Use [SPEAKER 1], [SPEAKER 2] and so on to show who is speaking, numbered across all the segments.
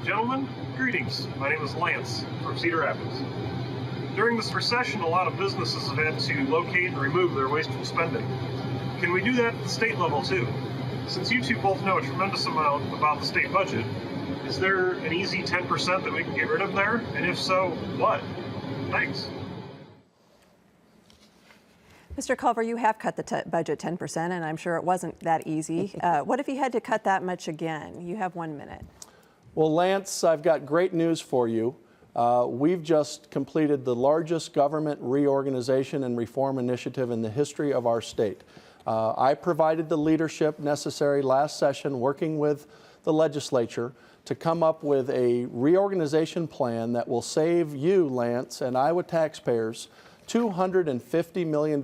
[SPEAKER 1] Gentlemen, greetings. My name is Lance from Cedar Rapids. During this recession, a lot of businesses have had to locate and remove their wasteful spending. Can we do that at the state level too? Since you two both know a tremendous amount about the state budget, is there an easy 10% that we can get rid of there? And if so, what? Thanks.
[SPEAKER 2] Mr. Culver, you have cut the budget 10%, and I'm sure it wasn't that easy. What if you had to cut that much again? You have 1 minute.
[SPEAKER 3] Well, Lance, I've got great news for you. We've just completed the largest government reorganization and reform initiative in the history of our state. I provided the leadership necessary last session, working with the legislature, to come up with a reorganization plan that will save you, Lance, and Iowa taxpayers $250 million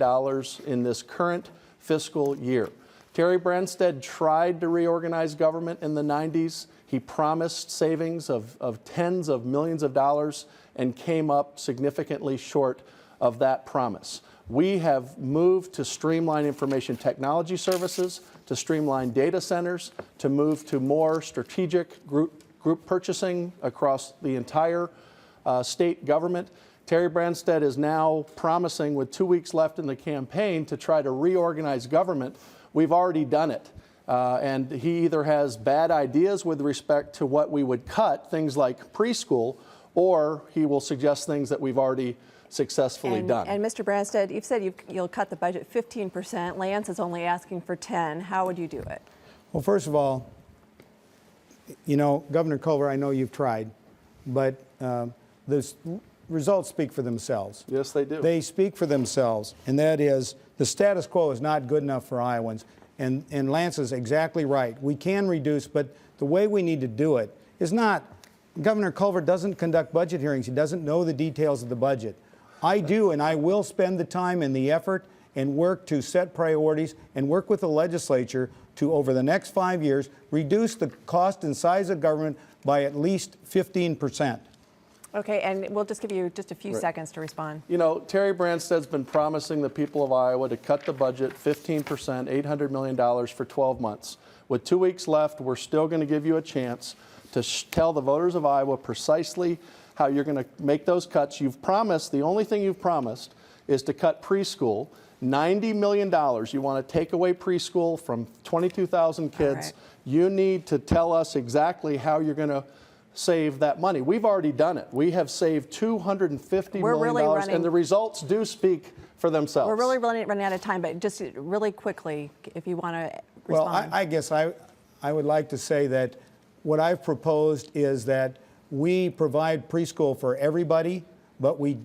[SPEAKER 3] in this current fiscal year. Terry Branstad tried to reorganize government in the 90s. He promised savings of tens of millions of dollars and came up significantly short of that promise. We have moved to streamline information technology services, to streamline data centers, to move to more strategic group purchasing across the entire state government. Terry Branstad is now promising, with 2 weeks left in the campaign, to try to reorganize government. We've already done it. And he either has bad ideas with respect to what we would cut, things like preschool, or he will suggest things that we've already successfully done.
[SPEAKER 2] And Mr. Branstad, you've said you'll cut the budget 15%. Lance is only asking for 10. How would you do it?
[SPEAKER 4] Well, first of all, you know, Governor Culver, I know you've tried, but the results speak for themselves.
[SPEAKER 3] Yes, they do.
[SPEAKER 4] They speak for themselves, and that is the status quo is not good enough for Iowans. And Lance is exactly right. We can reduce, but the way we need to do it is not, Governor Culver doesn't conduct budget hearings. He doesn't know the details of the budget. I do, and I will spend the time and the effort and work to set priorities and work with the legislature to, over the next 5 years, reduce the cost and size of government by at least 15%.
[SPEAKER 2] Okay, and we'll just give you just a few seconds to respond.
[SPEAKER 3] You know, Terry Branstad's been promising the people of Iowa to cut the budget 15%, $800 million for 12 months. With 2 weeks left, we're still going to give you a chance to tell the voters of Iowa precisely how you're going to make those cuts. You've promised, the only thing you've promised is to cut preschool. $90 million. You want to take away preschool from 22,000 kids.
[SPEAKER 2] Right.
[SPEAKER 3] You need to tell us exactly how you're going to save that money. We've already done it. We have saved $250 million, and the results do speak for themselves.
[SPEAKER 2] We're really running out of time, but just really quickly, if you want to respond.
[SPEAKER 4] Well, I guess I would like to say that what I've proposed is that we provide preschool for everybody, but we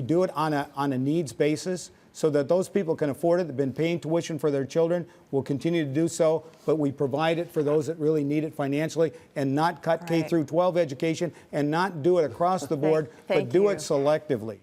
[SPEAKER 4] do it on a needs basis, so that those people can afford it, they've been paying tuition for their children, will continue to do so, but we provide it for those that really need it financially, and not cut K through 12 education, and not do it across the board, but do it selectively.